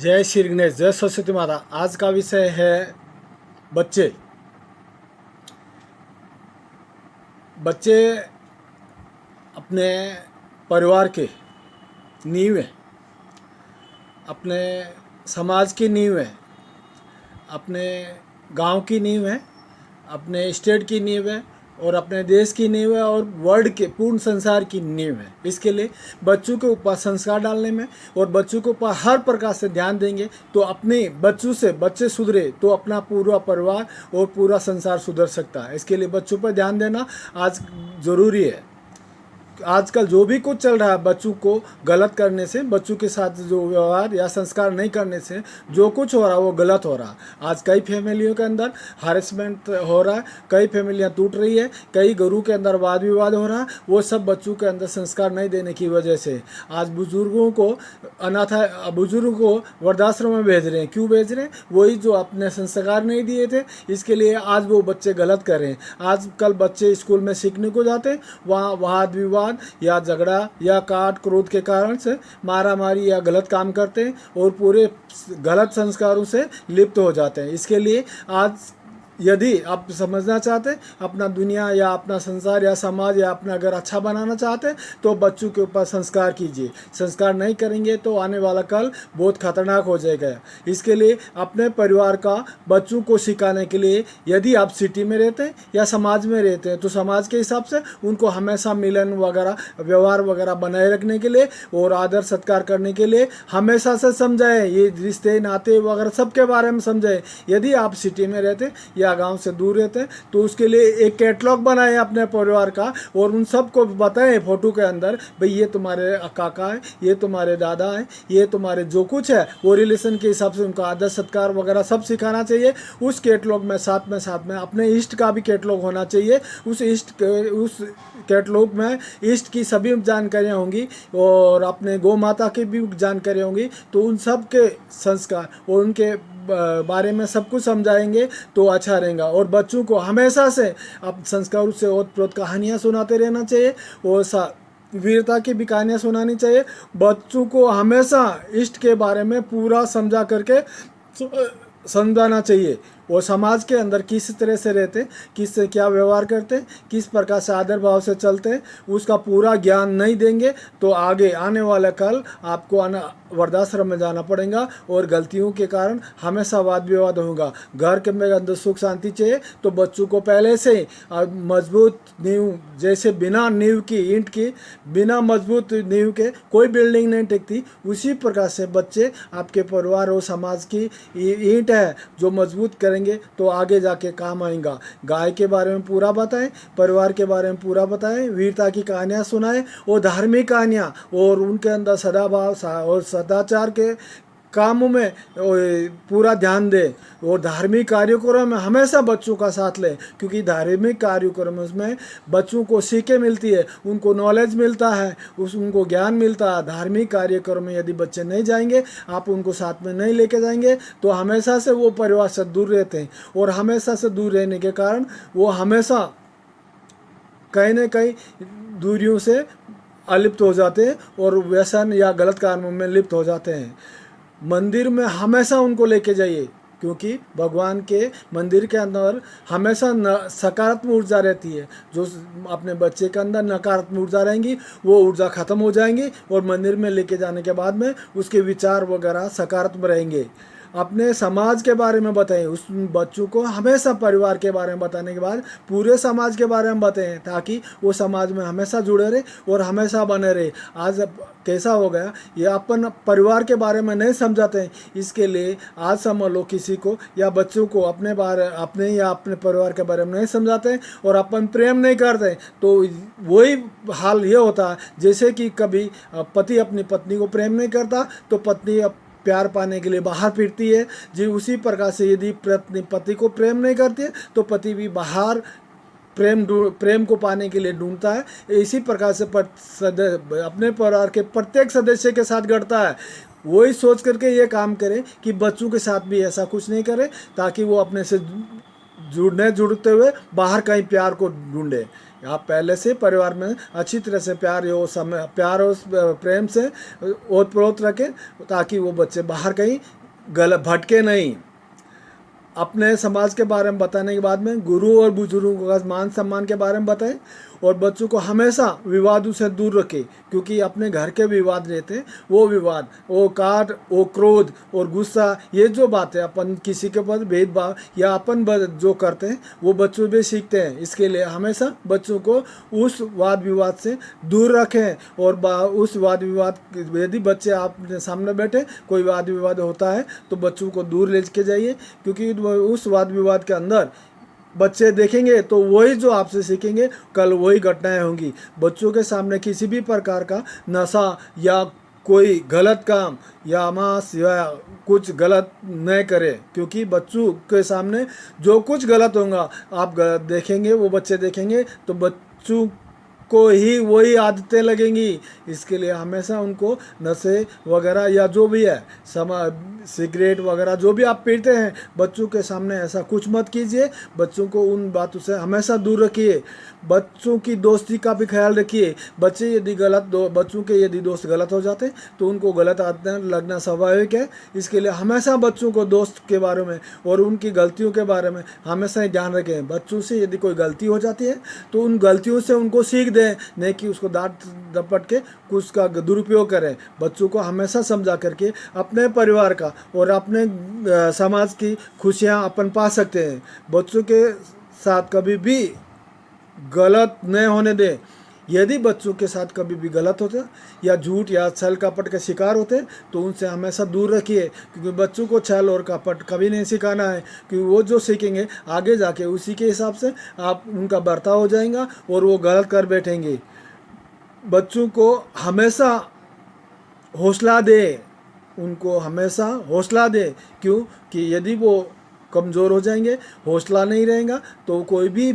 जय श्री गणेश, जय सरस्वती माता। आज का विषय है बच्चे। बच्चे अपने परिवार के नींव है, अपने समाज की नींव है, अपने गांव की नींव है, अपने स्टेट की नींव है और अपने देश की नींव है और वर्ल्ड के पूर्ण संसार की नींव है। इसके लिए बच्चों के ऊपर संस्कार डालने में और बच्चों के ऊपर हर प्रकार से ध्यान देंगे तो अपने बच्चों से बच्चे सुधरे तो अपना पूरा परिवार और पूरा संसार सुधर सकता है। इसके लिए बच्चों पर ध्यान देना आज ज़रूरी है। आजकल जो भी कुछ चल रहा है बच्चों को गलत करने से, बच्चों के साथ जो व्यवहार या संस्कार नहीं करने से जो कुछ हो रहा है वो गलत हो रहा है। आज कई फैमिलियों के अंदर हरेसमेंट हो रहा है, कई फैमिलियां टूट रही है, कई घरों के अंदर वाद विवाद हो रहा है। वो सब बच्चों के अंदर संस्कार नहीं देने की वजह से। आज बुजुर्गों को बुजुर्गों को वृद्धाश्रम में भेज रहे हैं। क्यों भेज रहे हैं? वही जो अपने संस्कार नहीं दिए थे, इसके लिए आज वो बच्चे गलत कर रहे हैं। आजकल बच्चे स्कूल में सीखने को जाते हैं, वहाँ वाद विवाद या झगड़ा या काट क्रोध के कारण से मारा मारी या गलत काम करते हैं और पूरे गलत संस्कारों से लिप्त हो जाते हैं। इसके लिए आज यदि आप समझना चाहते हैं, अपना दुनिया या अपना संसार या समाज या अपना घर अच्छा बनाना चाहते हैं तो बच्चों के ऊपर संस्कार कीजिए। संस्कार नहीं करेंगे तो आने वाला कल बहुत खतरनाक हो जाएगा। इसके लिए अपने परिवार का बच्चों को सिखाने के लिए यदि आप सिटी में रहते हैं या समाज में रहते हैं तो समाज के हिसाब से उनको हमेशा मिलन वगैरह व्यवहार वगैरह बनाए रखने के लिए और आदर सत्कार करने के लिए हमेशा से समझाएं। ये रिश्ते नाते वगैरह सबके बारे में समझाएं। यदि आप सिटी में रहते या गांव से दूर रहते हैं तो उसके लिए एक कैटलॉग बनाएं अपने परिवार का और उन सबको बताएं फोटो के अंदर, भाई ये तुम्हारे काका है, ये तुम्हारे दादा है, ये तुम्हारे जो कुछ है वो रिलेशन के हिसाब से उनका आदर सत्कार वगैरह सब सिखाना चाहिए। उस कैटलॉग में साथ में अपने इष्ट का भी कैटलॉग होना चाहिए। उस कैटलॉग में इष्ट की सभी जानकारियाँ होंगी और अपने गौ माता की भी जानकारियाँ होंगी। तो उन सब के संस्कार और उनके बारे में सब कुछ समझाएंगे तो अच्छा रहेगा। और बच्चों को हमेशा से अब संस्कारों से ओत-प्रोत कहानियाँ सुनाते रहना चाहिए और वीरता की भी कहानियाँ सुनानी चाहिए। बच्चों को हमेशा इष्ट के बारे में पूरा समझा करके समझाना चाहिए और समाज के अंदर किस तरह से रहते, किससे क्या व्यवहार करते, किस प्रकार से आदर भाव से चलते हैं, उसका पूरा ज्ञान नहीं देंगे तो आगे आने वाला कल आपको वृद्धाश्रम में जाना पड़ेगा और गलतियों के कारण हमेशा वाद विवाद होगा। घर के में अंदर सुख शांति चाहिए तो बच्चों को पहले से मजबूत नींव, जैसे बिना नींव की ईंट की, बिना मजबूत नींव के कोई बिल्डिंग नहीं टिकती, उसी प्रकार से बच्चे आपके परिवार और समाज की ईंट है जो मजबूत करेंगे तो आगे जाके काम आएगा। गाय के बारे में पूरा बताएं, परिवार के बारे में पूरा बताएं, वीरता की कहानियाँ सुनाएं और धार्मिक कहानियाँ और उनके अंदर सदाभाव और सदाचार के कामों में पूरा ध्यान दें और धार्मिक कार्यक्रम में हमेशा बच्चों का साथ लें, क्योंकि धार्मिक कार्यक्रम में बच्चों को सीखें मिलती है, उनको नॉलेज मिलता है, उनको ज्ञान मिलता है। धार्मिक कार्यक्रम में यदि बच्चे नहीं जाएंगे, आप उनको साथ में नहीं लेके जाएंगे तो हमेशा से वो परिवार से दूर रहते हैं और हमेशा से दूर रहने के कारण वो हमेशा कहीं ना कहीं दूरियों से अलिप्त हो जाते हैं और व्यसन या गलत कामों में लिप्त हो जाते हैं। मंदिर में हमेशा उनको लेके जाइए, क्योंकि भगवान के मंदिर के अंदर हमेशा सकारात्मक ऊर्जा रहती है। जो अपने बच्चे के अंदर नकारात्मक ऊर्जा रहेंगी वो ऊर्जा ख़त्म हो जाएंगी और मंदिर में लेके जाने के बाद में उसके विचार वगैरह सकारात्मक रहेंगे। अपने समाज के बारे में बताएं, उस बच्चों को हमेशा परिवार के बारे में बताने के बाद पूरे समाज के बारे में बताएं ताकि वो समाज में हमेशा जुड़े रहे और हमेशा बने रहे। आज कैसा हो गया, ये अपन परिवार के बारे में नहीं समझाते हैं, इसके लिए आज समझ लो किसी को या बच्चों को अपने या अपने परिवार के बारे में नहीं समझाते हैं और अपन प्रेम नहीं करते तो वही हाल ये होता है जैसे कि कभी पति अपनी पत्नी को प्रेम नहीं करता तो पत्नी प्यार पाने के लिए बाहर फिरती है जी। उसी प्रकार से यदि पति को प्रेम नहीं करती है तो पति भी बाहर प्रेम को पाने के लिए ढूंढता है। इसी प्रकार से अपने परिवार के प्रत्येक सदस्य के साथ घटता है। वही सोच करके ये काम करें कि बच्चों के साथ भी ऐसा कुछ नहीं करें ताकि वो अपने से जुड़ते हुए बाहर कहीं प्यार को ढूंढे। आप पहले से परिवार में अच्छी तरह से प्यार और प्रेम से ओत प्रोत रखें, ताकि वो बच्चे बाहर कहीं गलत भटके नहीं। अपने समाज के बारे में बताने के बाद में गुरु और बुजुर्गों का मान सम्मान के बारे में बताएं, और बच्चों को हमेशा विवादों से दूर रखें, क्योंकि अपने घर के विवाद रहते हैं, वो विवाद, वो काट, वो क्रोध और गुस्सा, ये जो बातें अपन किसी के ऊपर भेदभाव या अपन जो करते हैं वो बच्चों भी सीखते हैं। इसके लिए हमेशा बच्चों को उस वाद विवाद से दूर रखें, और उस वाद विवाद, यदि बच्चे आपके सामने बैठे कोई वाद विवाद होता है तो बच्चों को दूर ले के जाइए, क्योंकि उस वाद विवाद के अंदर बच्चे देखेंगे तो वही जो आपसे सीखेंगे, कल वही घटनाएं होंगी। बच्चों के सामने किसी भी प्रकार का नशा या कोई गलत काम या मांस या कुछ गलत न करें, क्योंकि बच्चों के सामने जो कुछ गलत होगा आप देखेंगे, वो बच्चे देखेंगे तो बच्चों को ही वही आदतें लगेंगी। इसके लिए हमेशा उनको नशे वगैरह या जो भी है सिगरेट वगैरह जो भी आप पीते हैं, बच्चों के सामने ऐसा कुछ मत कीजिए। बच्चों को उन बातों से हमेशा दूर रखिए। बच्चों की दोस्ती का भी ख्याल रखिए। बच्चों के यदि दोस्त गलत हो जाते तो उनको गलत आदतें लगना स्वाभाविक है। इसके लिए हमेशा बच्चों को दोस्त के बारे में और उनकी गलतियों के बारे में हमेशा ही ध्यान रखें। बच्चों से यदि कोई गलती हो जाती है तो उन गलतियों से उनको सीख दें, नहीं कि उसको डांट डपट के कुछ का दुरुपयोग करें। बच्चों को हमेशा समझा करके अपने परिवार का और अपने समाज की खुशियाँ अपन पा सकते हैं। बच्चों के साथ कभी भी गलत नहीं होने दें। यदि बच्चों के साथ कभी भी गलत होते या झूठ या छल कपट के शिकार होते तो उनसे हमेशा दूर रखिए, क्योंकि बच्चों को छल और कपट कभी नहीं सिखाना है, क्योंकि वो जो सीखेंगे आगे जाके उसी के हिसाब से आप उनका बर्ताव हो जाएगा और वो गलत कर बैठेंगे। बच्चों को हमेशा हौसला दे, उनको हमेशा हौसला दे। क्यों कि यदि वो कमज़ोर हो जाएंगे, हौसला नहीं रहेगा, तो कोई भी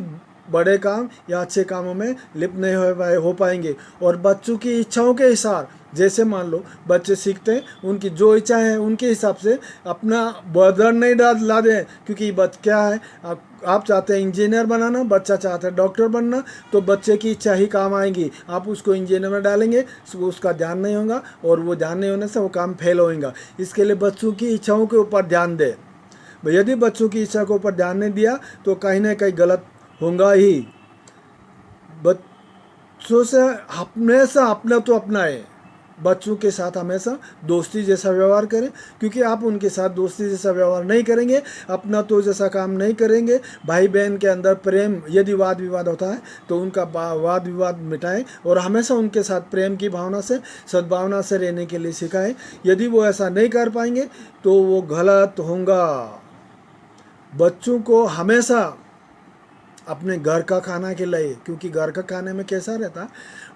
बड़े काम या अच्छे कामों में लिप्त नहीं हो पाएंगे। और बच्चों की इच्छाओं के हिसाब, जैसे मान लो बच्चे सीखते हैं, उनकी जो इच्छाएं हैं उनके हिसाब से अपना बर्डन नहीं ला दें, क्योंकि क्या है, आप चाहते हैं इंजीनियर बनाना, बच्चा चाहता है डॉक्टर बनना, तो बच्चे की इच्छा ही काम आएंगी। आप उसको इंजीनियर में डालेंगे, उसका ध्यान नहीं होगा और वो ध्यान नहीं होने से वो काम फेल होगा। इसके लिए बच्चों की इच्छाओं के ऊपर ध्यान दें। यदि बच्चों की इच्छा के ऊपर ध्यान नहीं दिया तो कहीं ना कहीं गलत होगा ही। बच्चों से हमेशा अपना तो अपनाएं। बच्चों के साथ हमेशा दोस्ती जैसा व्यवहार करें, क्योंकि आप उनके साथ दोस्ती जैसा व्यवहार नहीं करेंगे, अपना तो जैसा काम नहीं करेंगे। भाई बहन के अंदर प्रेम, यदि वाद विवाद होता है तो उनका वाद विवाद मिटाएं और हमेशा उनके साथ प्रेम की भावना से, सद्भावना से रहने के लिए सिखाएं। यदि वो ऐसा नहीं कर पाएंगे तो वो गलत होगा। बच्चों को हमेशा अपने घर का खाना खिलाइए, क्योंकि घर का खाने में कैसा रहता है,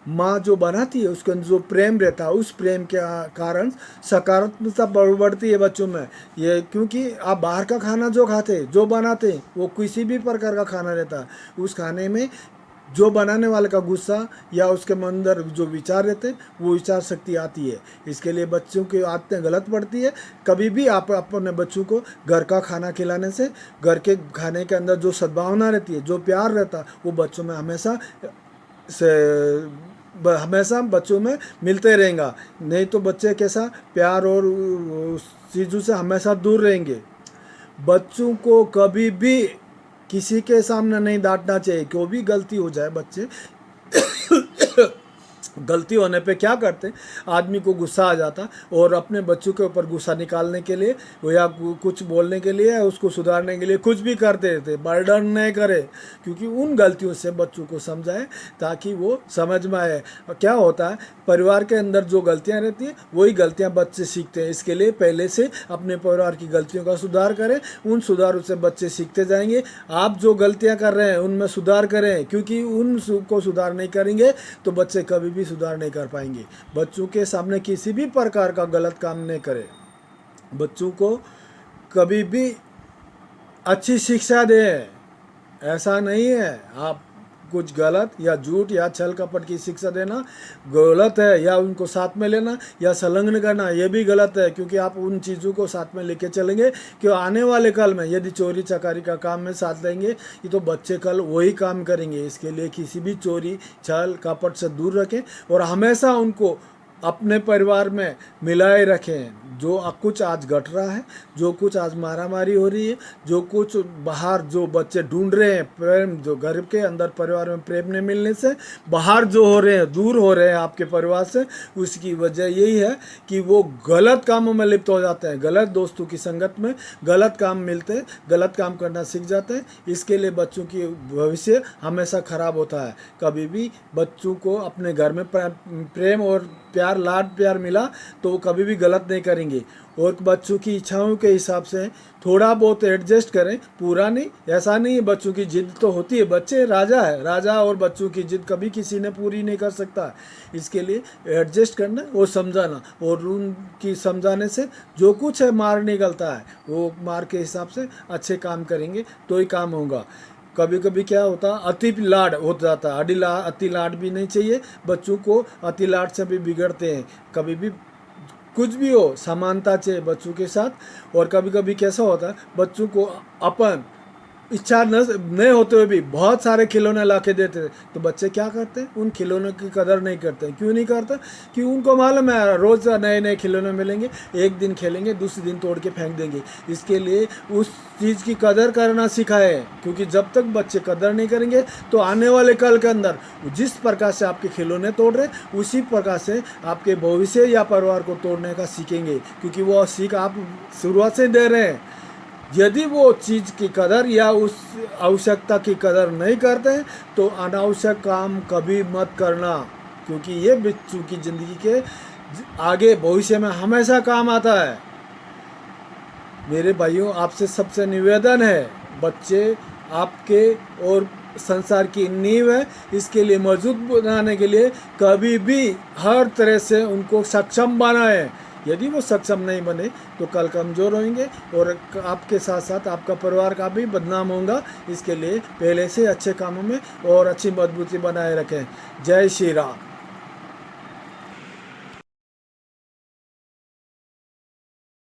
माँ जो बनाती है उसके अंदर जो प्रेम रहता है, उस प्रेम के कारण सकारात्मकता बढ़ती है बच्चों में। ये क्योंकि आप बाहर का खाना जो खाते, जो बनाते, वो किसी भी प्रकार का खाना रहता है, उस खाने में जो बनाने वाले का गुस्सा या उसके अंदर जो विचार रहते हैं वो विचार शक्ति आती है। इसके लिए बच्चों की आदतें गलत पड़ती है। कभी भी आप अपने बच्चों को घर का खाना खिलाने से, घर के खाने के अंदर जो सद्भावना रहती है, जो प्यार रहता है, वो बच्चों में हमेशा बच्चों में मिलते रहेगा। नहीं तो बच्चे कैसा प्यार और चीज़ों से हमेशा दूर रहेंगे। बच्चों को कभी भी किसी के सामने नहीं डांटना चाहिए। कोई भी गलती हो जाए, बच्चे गलती होने पे क्या करते, आदमी को गुस्सा आ जाता और अपने बच्चों के ऊपर गुस्सा निकालने के लिए या कुछ बोलने के लिए, उसको सुधारने के लिए कुछ भी करते रहते। बर्डन नहीं करे, क्योंकि उन गलतियों से बच्चों को समझाए ताकि वो समझ में आए। क्या होता है, परिवार के अंदर जो गलतियां रहती हैं वही गलतियां बच्चे सीखते हैं। इसके लिए पहले से अपने परिवार की गलतियों का सुधार करें, उन सुधारों से बच्चे सीखते जाएंगे। आप जो गलतियां कर रहे हैं उनमें सुधार करें, क्योंकि उनको सुधार नहीं करेंगे तो बच्चे कभी भी सुधार नहीं कर पाएंगे। बच्चों के सामने किसी भी प्रकार का गलत काम नहीं करें। बच्चों को कभी भी अच्छी शिक्षा दें। ऐसा नहीं है आप कुछ गलत या झूठ या छल कपट की शिक्षा देना गलत है, या उनको साथ में लेना या संलग्न करना ये भी गलत है, क्योंकि आप उन चीज़ों को साथ में लेके चलेंगे कि आने वाले कल में यदि चोरी चकारी का काम में साथ लेंगे ये तो बच्चे कल वही काम करेंगे। इसके लिए किसी भी चोरी छल कपट से दूर रखें और हमेशा उनको अपने परिवार में मिलाए रखें। जो कुछ आज घट रहा है, जो कुछ आज मारामारी हो रही है, जो कुछ बाहर जो बच्चे ढूंढ रहे हैं प्रेम, जो घर के अंदर परिवार में प्रेम नहीं मिलने से बाहर जो हो रहे हैं, दूर हो रहे हैं आपके परिवार से, उसकी वजह यही है कि वो गलत कामों में लिप्त हो जाते हैं, गलत दोस्तों की संगत में गलत काम मिलते हैं, गलत काम करना सीख जाते हैं। इसके लिए बच्चों की भविष्य हमेशा खराब होता है। कभी भी बच्चों को अपने घर में प्रेम और प्यार, लाड प्यार मिला तो वो कभी भी गलत नहीं करेंगे। और बच्चों की इच्छाओं के हिसाब से थोड़ा बहुत एडजस्ट करें, पूरा नहीं। ऐसा नहीं है, बच्चों की जिद तो होती है, बच्चे राजा है, राजा और बच्चों की जिद कभी किसी ने पूरी नहीं कर सकता। इसके लिए एडजस्ट करना और समझाना, और उनकी समझाने से जो कुछ है मार निकलता है, वो मार के हिसाब से अच्छे काम करेंगे तो ही काम होगा। कभी कभी क्या होता है, अति लाड हो जाता है। अति लाड भी नहीं चाहिए, बच्चों को अति लाड से भी बिगड़ते हैं। कभी भी कुछ भी हो, समानता चाहिए बच्चों के साथ। और कभी कभी कैसा होता है, बच्चों को अपन इच्छा नहीं होते हुए भी बहुत सारे खिलौने ला के देते थे, तो बच्चे क्या करते हैं, उन खिलौनों की कदर नहीं करते। क्यों नहीं करते? कि उनको मालूम है रोज़ नए नए खिलौने मिलेंगे, एक दिन खेलेंगे दूसरे दिन तोड़ के फेंक देंगे। इसके लिए उस चीज़ की कदर करना सिखाए, क्योंकि जब तक बच्चे कदर नहीं करेंगे तो आने वाले कल के अंदर जिस प्रकार से आपके खिलौने तोड़ रहे उसी प्रकार से आपके भविष्य या परिवार को तोड़ने का सीखेंगे, क्योंकि वो सीख आप शुरुआत से दे रहे हैं। यदि वो चीज़ की कदर या उस आवश्यकता की कदर नहीं करते हैं तो अनावश्यक काम कभी मत करना, क्योंकि ये बच्चों की ज़िंदगी के आगे भविष्य में हमेशा काम आता है। मेरे भाइयों, आपसे सबसे निवेदन है, बच्चे आपके और संसार की नींव है, इसके लिए मजबूत बनाने के लिए कभी भी हर तरह से उनको सक्षम बनाएं। यदि वो सक्षम नहीं बने तो कल कमज़ोर होंगे और आपके साथ साथ आपका परिवार का भी बदनाम होगा। इसके लिए पहले से अच्छे कामों में और अच्छी मजबूती बनाए रखें। जय श्री राम।